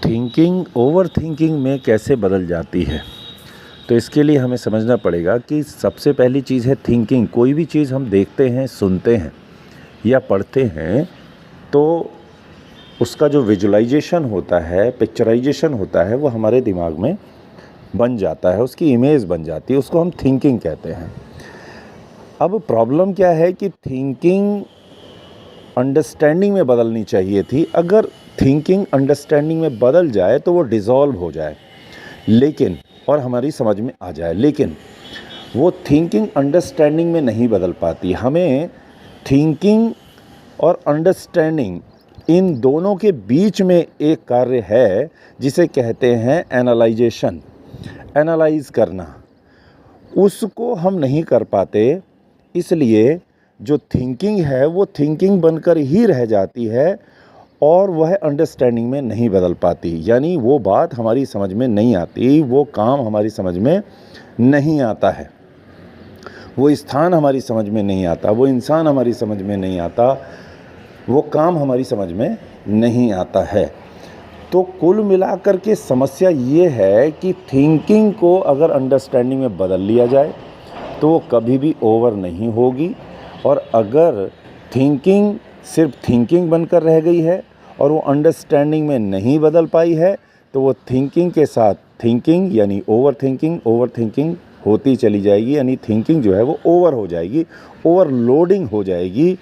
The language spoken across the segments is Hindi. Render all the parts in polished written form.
थिंकिंग ओवर थिंकिंग में कैसे बदल जाती है। तो इसके लिए हमें समझना पड़ेगा कि सबसे पहली चीज़ है थिंकिंग। कोई भी चीज़ हम देखते हैं, सुनते हैं या पढ़ते हैं तो उसका जो विजुअलाइजेशन होता है, पिक्चराइजेशन होता है, वो हमारे दिमाग में बन जाता है, उसकी इमेज बन जाती है, उसको हम थिंकिंग कहते हैं। अब प्रॉब्लम क्या है कि थिंकिंग अंडरस्टैंडिंग में बदलनी चाहिए थी। अगर थिंकिंग अंडरस्टैंडिंग में बदल जाए तो वो डिज़ोल्व हो जाए लेकिन और हमारी समझ में आ जाए, लेकिन वो थिंकिंग अंडरस्टैंडिंग में नहीं बदल पाती। हमें थिंकिंग और अंडरस्टैंडिंग इन दोनों के बीच में एक कार्य है जिसे कहते हैं एनालाइजेशन, एनालाइज करना। उसको हम नहीं कर पाते, इसलिए जो थिंकिंग है वो थिंकिंग बनकर ही रह जाती है और वह अंडरस्टैंडिंग में नहीं बदल पाती। यानी वो बात हमारी समझ में नहीं आती, वो काम हमारी समझ में नहीं आता है, वो स्थान हमारी समझ में नहीं आता, वो इंसान हमारी समझ में नहीं आता, वो काम हमारी समझ में नहीं आता है। तो कुल मिलाकर के समस्या ये है कि थिंकिंग को अगर अंडरस्टैंडिंग में बदल लिया जाए तो वो कभी भी ओवर नहीं होगी, और अगर थिंकिंग सिर्फ थिंकिंग बनकर रह गई है और वो अंडरस्टैंडिंग में नहीं बदल पाई है तो वो थिंकिंग के साथ थिंकिंग यानी ओवर थिंकिंग होती चली जाएगी। यानी थिंकिंग जो है वो ओवर हो जाएगी, ओवरलोडिंग हो जाएगी।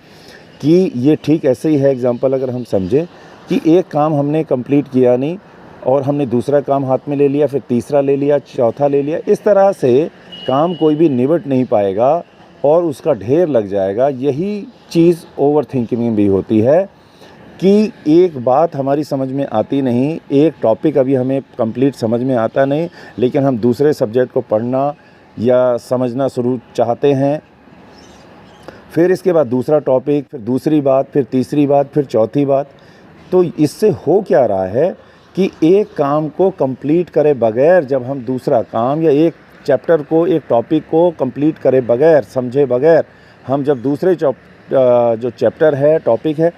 कि ये ठीक ऐसे ही है, एग्जांपल अगर हम समझें कि एक काम हमने कंप्लीट किया नहीं और हमने दूसरा काम हाथ में ले लिया, फिर तीसरा ले लिया, चौथा ले लिया, इस तरह से काम कोई भी निबट नहीं पाएगा और उसका ढेर लग जाएगा। यही चीज़ ओवर थिंकिंग में भी होती है कि एक बात हमारी समझ में आती नहीं, एक टॉपिक अभी हमें कंप्लीट समझ में आता नहीं, लेकिन हम दूसरे सब्जेक्ट को पढ़ना या समझना शुरू चाहते हैं, फिर इसके बाद दूसरा टॉपिक, फिर दूसरी बात, फिर तीसरी बात, फिर चौथी बात। तो इससे हो क्या रहा है कि एक काम को कंप्लीट करे बगैर जब हम दूसरा काम या एक चैप्टर को, एक टॉपिक को कंप्लीट करे बगैर, समझे बगैर हम जब दूसरे जो चैप्टर है, टॉपिक है,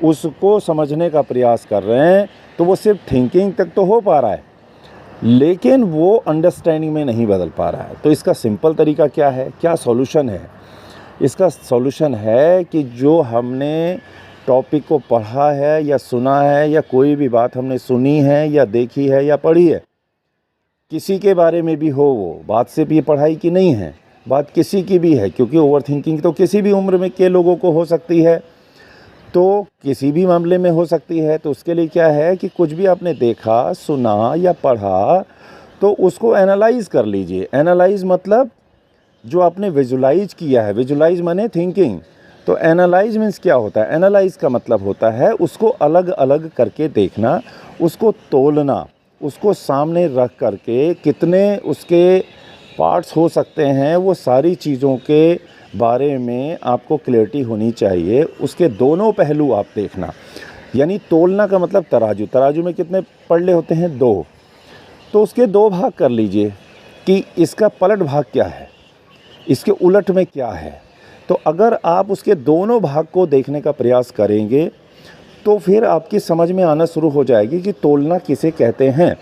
उसको समझने का प्रयास कर रहे हैं तो वो सिर्फ थिंकिंग तक तो हो पा रहा है लेकिन वो अंडरस्टैंडिंग में नहीं बदल पा रहा है। तो इसका सिंपल तरीका क्या है, क्या सॉल्यूशन है? इसका सॉल्यूशन है कि जो हमने टॉपिक को पढ़ा है या सुना है या कोई भी बात हमने सुनी है या देखी है या पढ़ी है, किसी के बारे में भी हो, वो बात सिर्फ ये पढ़ाई की नहीं है, बात किसी की भी है, क्योंकि ओवरथिंकिंग तो किसी भी उम्र में के लोगों को हो सकती है, तो किसी भी मामले में हो सकती है। तो उसके लिए क्या है कि कुछ भी आपने देखा, सुना या पढ़ा तो उसको एनालाइज कर लीजिए। एनालाइज मतलब जो आपने विजुलाइज किया है, विजुलाइज माने थिंकिंग। तो एनालाइज मीन्स क्या होता है? एनालाइज का मतलब होता है उसको अलग अलग करके देखना, उसको तोलना, उसको सामने रख करके कितने उसके पार्ट्स हो सकते हैं, वो सारी चीज़ों के बारे में आपको क्लैरिटी होनी चाहिए। उसके दोनों पहलू आप देखना। यानी तोलना का मतलब तराजू, तराजू में कितने पल्ले होते हैं? 2। तो उसके 2 भाग कर लीजिए कि इसका पलट भाग क्या है, इसके उलट में क्या है। तो अगर आप उसके दोनों भाग को देखने का प्रयास करेंगे तो फिर आपकी समझ में आना शुरू हो जाएगी कि तोलना किसे कहते हैं।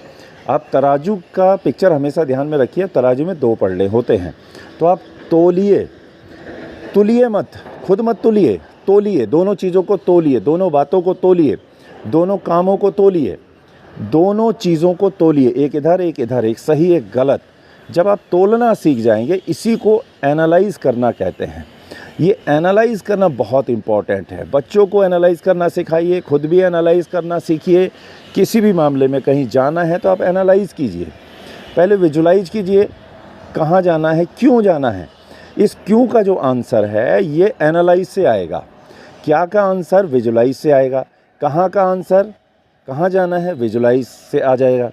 आप तराजू का पिक्चर हमेशा ध्यान में रखिए। तराजू में 2 पल्ले होते हैं, तो आप तोलिए, तुलिए मत, खुद मत तुलिए, तोलिए, दोनों चीज़ों को तोलिए, दोनों बातों को तोलिए, दोनों कामों को तोलिए, दोनों चीज़ों को तोलिए, एक इधर एक इधर, एक सही एक गलत। जब आप तोलना सीख जाएंगे, इसी को एनालाइज करना कहते हैं। ये एनालाइज करना बहुत इम्पॉर्टेंट है। बच्चों को एनालाइज करना सिखाइए, खुद भी एनालाइज करना सीखिए। किसी भी मामले में कहीं जाना है तो आप एनालाइज कीजिए, पहले विजुलाइज कीजिए कहाँ जाना है, क्यों जाना है। इस क्यों का जो आंसर है ये एनालाइज से आएगा, क्या का आंसर विजुलाइज से आएगा, कहाँ का आंसर, कहाँ जाना है, विजुलाइज से आ जाएगा।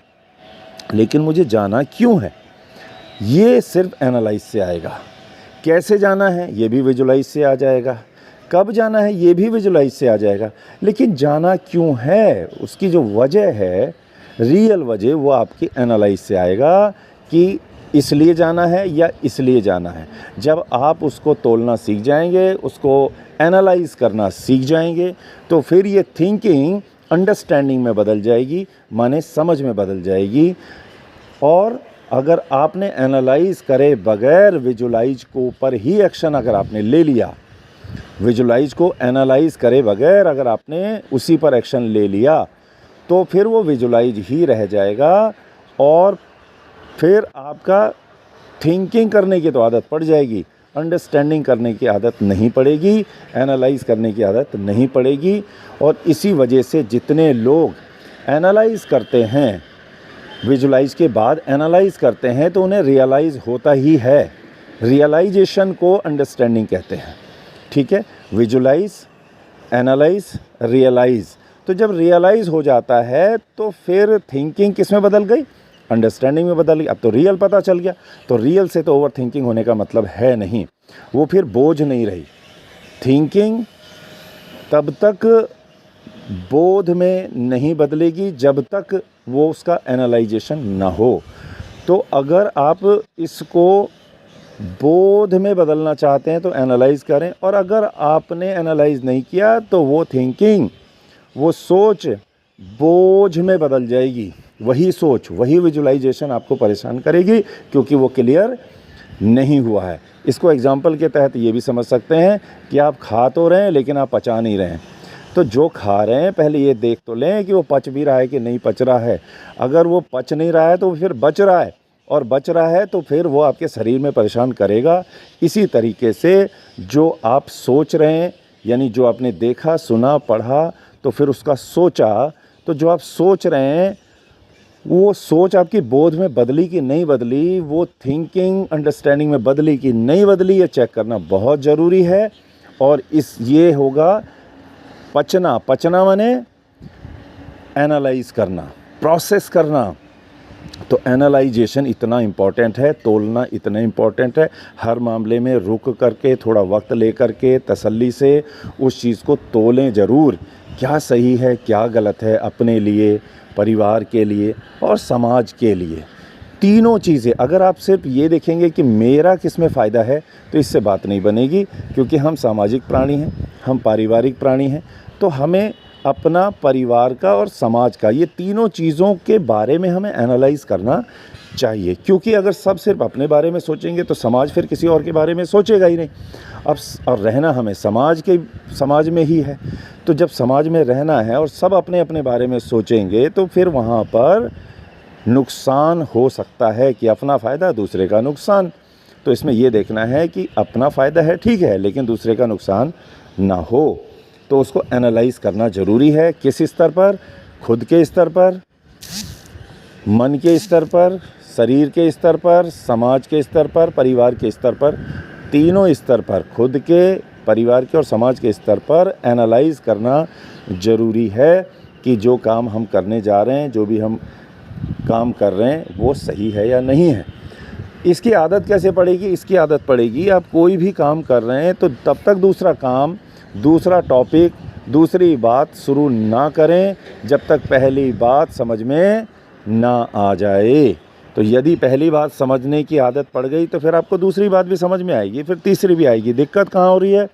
लेकिन मुझे जाना क्यों है, ये सिर्फ एनालाइज से आएगा। कैसे जाना है, ये भी विजुलाइज से आ जाएगा। कब जाना है, ये भी विजुलाइज से आ जाएगा। लेकिन जाना क्यों है, उसकी जो वजह है, रियल वजह, वो आपकी एनालाइज से आएगा कि इसलिए जाना है या इसलिए जाना है। जब आप उसको तोलना सीख जाएंगे, उसको एनालाइज करना सीख जाएंगे, तो फिर ये थिंकिंग अंडरस्टैंडिंग में बदल जाएगी, माने समझ में बदल जाएगी। और अगर आपने एनालाइज करे बगैर विजुलाइज को ऊपर ही एक्शन अगर आपने ले लिया, विजुलाइज को एनालाइज करे बगैर अगर आपने उसी पर एक्शन ले लिया, तो फिर वो विजुलाइज ही रह जाएगा और फिर आपका थिंकिंग करने की तो आदत पड़ जाएगी, अंडरस्टैंडिंग करने की आदत नहीं पड़ेगी, एनालाइज करने की आदत नहीं पड़ेगी। और इसी वजह से जितने लोग एनालाइज करते हैं, विजुलाइज के बाद एनालाइज करते हैं, तो उन्हें रियलाइज़ होता ही है। रियलाइजेशन को अंडरस्टैंडिंग कहते हैं, ठीक है। Visualise, analyse, realise. तो जब रियलाइज़ हो जाता है तो फिर थिंकिंग किस में बदल गई? अंडरस्टैंडिंग में बदल गई। अब तो रियल पता चल गया, तो रियल से तो ओवर थिंकिंग होने का मतलब है नहीं, वो फिर बोझ नहीं रही। थिंकिंग तब तक बोध में नहीं बदलेगी जब तक वो उसका एनालाइजेशन ना हो। तो अगर आप इसको बोध में बदलना चाहते हैं तो एनालाइज करें, और अगर आपने एनालाइज नहीं किया तो वो थिंकिंग, वो सोच बोझ में बदल जाएगी। वही सोच, वही विजुलाइजेशन आपको परेशान करेगी क्योंकि वो क्लियर नहीं हुआ है। इसको एग्जाम्पल के तहत ये भी समझ सकते हैं कि आप खा तो रहे हैं लेकिन आप पचा नहीं रहे हैं। तो जो खा रहे हैं पहले ये देख तो लें कि वो पच भी रहा है कि नहीं पच रहा है। अगर वो पच नहीं रहा है तो फिर बच रहा है, और बच रहा है तो फिर वो आपके शरीर में परेशान करेगा। इसी तरीके से जो आप सोच रहे हैं, यानी जो आपने देखा, सुना, पढ़ा, तो फिर उसका सोचा, तो जो आप सोच रहे हैं वो सोच आपकी बोध में बदली कि नहीं बदली, वो थिंकिंग अंडरस्टैंडिंग में बदली कि नहीं बदली, ये चेक करना बहुत ज़रूरी है। और ये होगा पचना। पचना माने एनालाइज करना, प्रोसेस करना। तो एनालाइजेशन इतना इम्पॉर्टेंट है, तोलना इतना इम्पॉर्टेंट है। हर मामले में रुक करके, थोड़ा वक्त ले करके, तसल्ली से उस चीज़ को तोलें ज़रूर, क्या सही है क्या गलत है, अपने लिए, परिवार के लिए और समाज के लिए। तीनों चीज़ें अगर आप सिर्फ ये देखेंगे कि मेरा किस में फ़ायदा है, तो इससे बात नहीं बनेगी, क्योंकि हम सामाजिक प्राणी हैं, हम पारिवारिक प्राणी हैं। तो हमें अपना, परिवार का और समाज का, ये तीनों चीज़ों के बारे में हमें एनालाइज करना चाहिए। क्योंकि अगर सब सिर्फ अपने बारे में सोचेंगे तो समाज फिर किसी और के बारे में सोचेगा ही नहीं। अब और रहना हमें समाज में ही है। तो जब समाज में रहना है और सब अपने अपने बारे में सोचेंगे तो फिर वहाँ पर नुकसान हो सकता है कि अपना फ़ायदा दूसरे का नुकसान। तो इसमें ये देखना है कि अपना फ़ायदा है ठीक है, लेकिन दूसरे का नुकसान ना हो। तो उसको एनालाइज करना ज़रूरी है। किस स्तर पर? खुद के स्तर पर, मन के स्तर पर, शरीर के स्तर पर, समाज के स्तर पर, परिवार के स्तर पर। तीनों स्तर पर, खुद के, परिवार के और समाज के स्तर पर एनालाइज करना ज़रूरी है कि जो काम हम करने जा रहे हैं, जो भी हम काम कर रहे हैं, वो सही है या नहीं है। इसकी आदत कैसे पड़ेगी? इसकी आदत पड़ेगी, आप कोई भी काम कर रहे हैं तो तब तक दूसरा काम, दूसरा टॉपिक, दूसरी बात शुरू ना करें जब तक पहली बात समझ में ना आ जाए। तो यदि पहली बात समझने की आदत पड़ गई तो फिर आपको दूसरी बात भी समझ में आएगी, फिर तीसरी भी आएगी। दिक्कत कहाँ हो रही है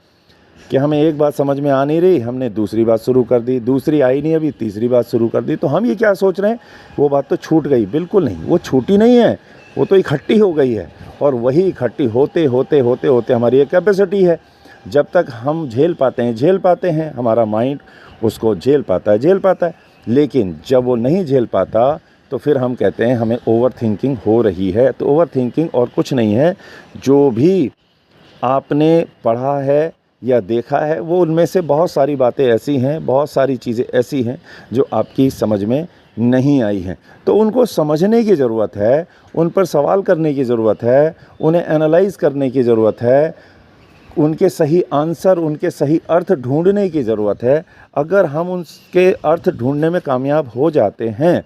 कि हमें एक बात समझ में आ नहीं रही, हमने दूसरी बात शुरू कर दी, दूसरी आई नहीं, अभी तीसरी बात शुरू कर दी। तो हम ये क्या सोच रहे हैं, वो बात तो छूट गई। बिल्कुल नहीं, वो छूटी नहीं है, वो तो इकट्ठी हो गई है। और वही इकट्ठी होते होते होते होते हमारी एक कैपेसिटी है। जब तक हम झेल पाते हैं, हमारा माइंड उसको झेल पाता है। लेकिन जब वो नहीं झेल पाता तो फिर हम कहते हैं हमें ओवर थिंकिंग हो रही है। तो ओवर थिंकिंग और कुछ नहीं है, जो भी आपने पढ़ा है या देखा है, वो उनमें से बहुत सारी बातें ऐसी हैं, बहुत सारी चीज़ें ऐसी हैं जो आपकी समझ में नहीं आई हैं। तो उनको समझने की ज़रूरत है, उन पर सवाल करने की ज़रूरत है, उन्हें एनालाइज़ करने की ज़रूरत है, उनके सही आंसर, उनके सही अर्थ ढूंढने की ज़रूरत है। अगर हम उनके अर्थ ढूंढने में कामयाब हो जाते हैं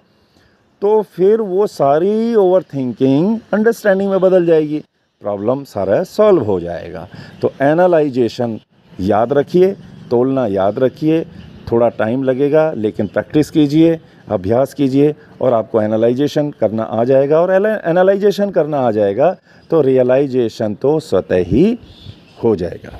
तो फिर वो सारी ओवर थिंकिंग अंडरस्टैंडिंग में बदल जाएगी, प्रॉब्लम सारा सॉल्व हो जाएगा। तो एनालाइजेशन याद रखिए, तोलना याद रखिए। थोड़ा टाइम लगेगा लेकिन प्रैक्टिस कीजिए, अभ्यास कीजिए और आपको एनालाइजेशन करना आ जाएगा। और एनालाइजेशन करना आ जाएगा तो रियलाइजेशन तो स्वतः ही हो जाएगा।